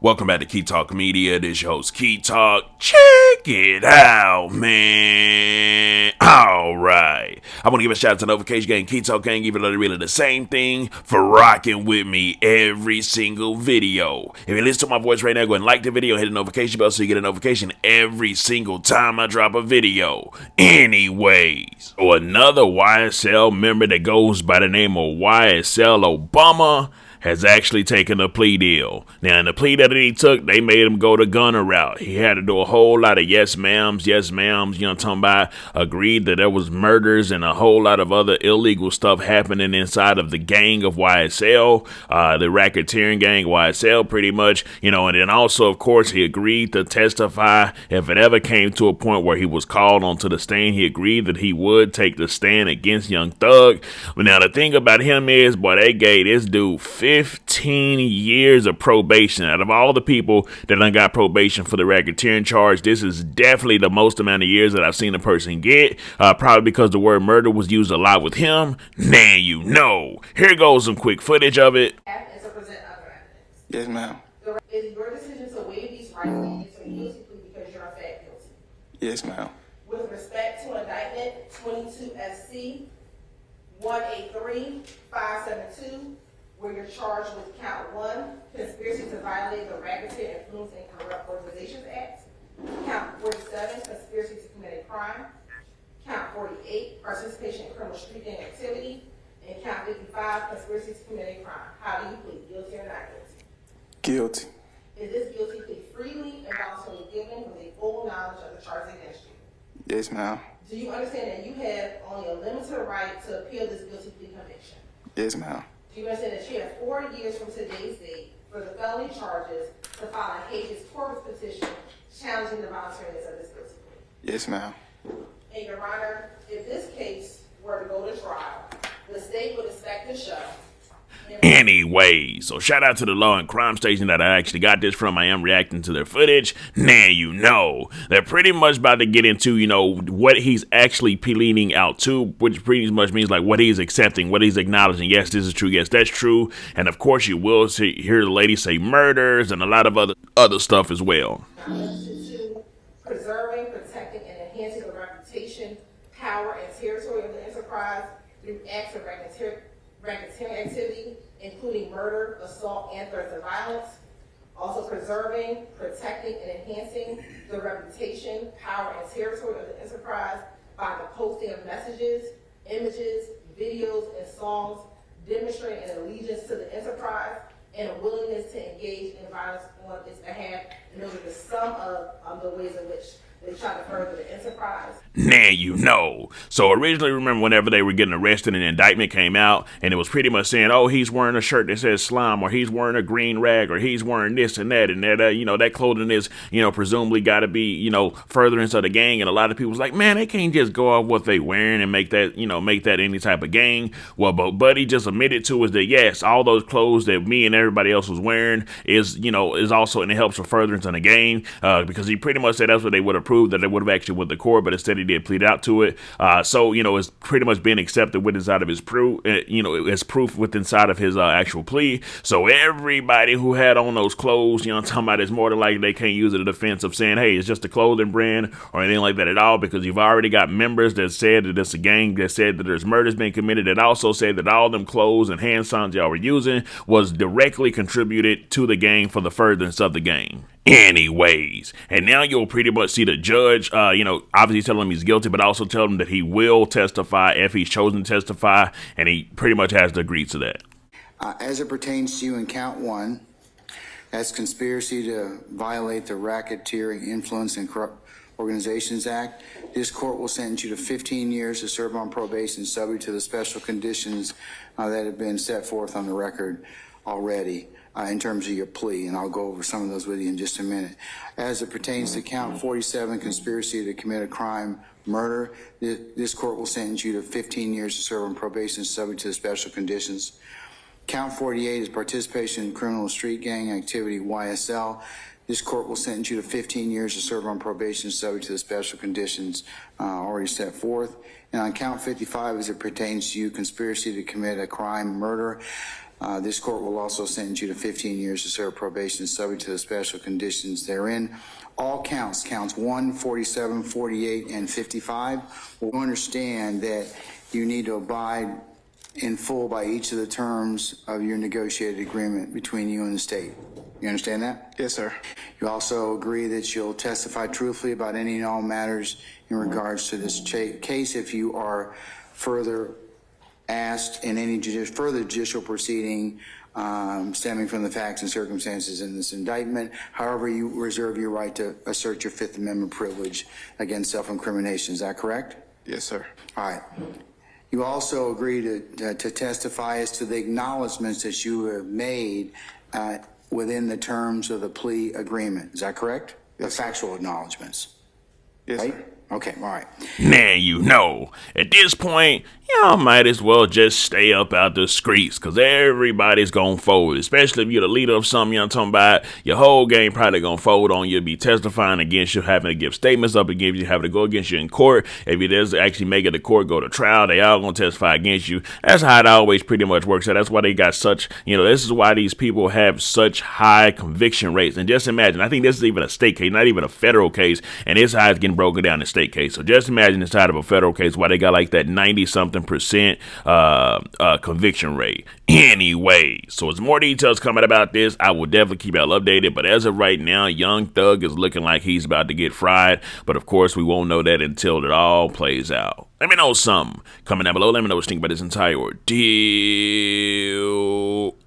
Welcome back to Key Talk Media. This your host, Key Talk. Check it out, man. Alright. I want to give a shout out to the Notification Gang, Key Talk Gang, even though they're really the same thing, for rocking with me every single video. If you listen to my voice right now, go and like the video, hit the notification bell so you get a notification every single time I drop a video. Anyways, so another YSL member that goes by the name of YSL Obama has actually taken a plea deal. Now, in the plea that he took, they made him go the gunner route. He had to do a whole lot of yes ma'ams, you know what I'm talking about, agreed that there was murders and a whole lot of other illegal stuff happening inside of the gang of YSL, the racketeering gang YSL pretty much, and then also, of course, he agreed to testify if it ever came to a point where he was called onto the stand. He agreed that he would take the stand against Young Thug. But now, the thing about him is, boy, they gave this dude 15 years of probation. Out of all the people that done got probation for the racketeering charge, this is definitely the most amount of years that I've seen a person get, probably because the word murder was used a lot with him. Now here goes some quick footage of it. Yes, ma'am. Is your decision to waive these rights and enter a guilty plea because you're a fat guilty? Yes, ma'am. With respect to indictment 22 SC 183-572, where you're charged with count 1, conspiracy to violate the Racketeer Influence and Corrupt Organizations Act, count 47, conspiracy to commit a crime, count 48, participation in criminal street gang activity, and count 55, conspiracy to commit a crime. How do you plead, guilty or not guilty? Guilty. Is this guilty plea freely and voluntarily given with a full knowledge of the charges against you? Yes, ma'am. Do you understand that you have only a limited right to appeal this guilty plea conviction? Yes, ma'am. Do you understand that you have 4 years from today's date for the felony charges to file a habeas corpus petition challenging the voluntariness of this guilty plea? Yes, ma'am. And Your Honor, if this case were to go to trial, the state would expect to show. Anyway, so shout out to the Law and Crime Station that I actually got this from. I am reacting to their footage. Now, they're pretty much about to get into, what he's actually pleading out to, which pretty much means like what he's accepting, what he's acknowledging. Yes, this is true. Yes, that's true. And of course, you will hear the lady say murders and a lot of other stuff as well. Preserving, protecting, and enhancing the reputation, power, and territory of the enterprise through acts of racketeering activity, including murder, assault, and threats of violence. Also preserving, protecting, and enhancing the reputation, power, and territory of the enterprise by the posting of messages, images, videos, and songs demonstrating an allegiance to the enterprise and a willingness to engage in violence on its behalf. And those are just some of the ways in which they try to further the enterprise. So originally, remember whenever they were getting arrested and the indictment came out, and it was pretty much saying, oh, he's wearing a shirt that says slime, or he's wearing a green rag, or he's wearing this and that, that clothing is, presumably got to be, furtherance of the gang. And a lot of people was like, man, they can't just go off what they wearing and make that any type of gang. Well, but Buddy just admitted to us that yes, all those clothes that me and everybody else was wearing is also, and it helps for furtherance in the gang, because he pretty much said that's what they would have proved, that they would have actually with the court, but instead he did plead out to it. So it's pretty much being accepted with inside of his proof, as proof with inside of his actual plea. So everybody who had on those clothes, I'm talking about, it's more than likely they can't use it in defense of saying, hey, it's just a clothing brand or anything like that at all, because you've already got members that said that it's a gang, that said that there's murders being committed, that also said that all them clothes and hand signs y'all were using was directly contributed to the gang for the furtherance of the gang. Anyways, and now you'll pretty much see the judge, obviously telling him he's guilty, but also tell him that he will testify if he's chosen to testify, and he pretty much has to agree to that. As it pertains to you in count 1, that's conspiracy to violate the Racketeering Influence and Corrupt Organizations Act. This court will sentence you to 15 years to serve on probation, subject to the special conditions that have been set forth on the record already. In terms of your plea, and I'll go over some of those with you in just a minute. As it pertains to count 47, conspiracy to commit a crime, murder, this court will sentence you to 15 years to serve on probation, subject to the special conditions. Count 48 is participation in criminal street gang activity, YSL. This court will sentence you to 15 years to serve on probation, subject to the special conditions already set forth. And on count 55, as it pertains to you, conspiracy to commit a crime, murder, This court will also sentence you to 15 years to serve probation subject to the special conditions therein. All counts 1, 47, 48, and 55, will understand that you need to abide in full by each of the terms of your negotiated agreement between you and the state. You understand that? Yes, sir. You also agree that you'll testify truthfully about any and all matters in regards to this case if you are further asked in any further judicial proceeding stemming from the facts and circumstances in this indictment. However, you reserve your right to assert your Fifth Amendment privilege against self-incrimination. Is that correct? Yes, sir. All right. You also agree to testify as to the acknowledgments that you have made within the terms of the plea agreement. Is that correct? Yes, The factual acknowledgments. Yes, Right? sir. Okay, all right. Now you know. At this point, y'all might as well just stay up out the streets, because everybody's gonna fold, especially if you're the leader of something. You know what I'm talking about? Your whole game probably gonna fold on you, be testifying against you, having to give statements up against you, having to go against you in court. If you does actually make it to court, go to trial, they all gonna testify against you. That's how it always pretty much works. So that's why they got such, this is why these people have such high conviction rates. And just imagine, I think this is even a state case, not even a federal case, and this is how it's getting broken down in state case. So just imagine inside of a federal case why they got like that 90-something% conviction rate. Anyway, so as more details coming about this, I will definitely keep y'all updated. But as of right now, Young Thug is looking like he's about to get fried. But of course, we won't know that until it all plays out. Let me know something. Comment down below. Let me know what you think about this entire ordeal.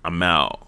I'm out.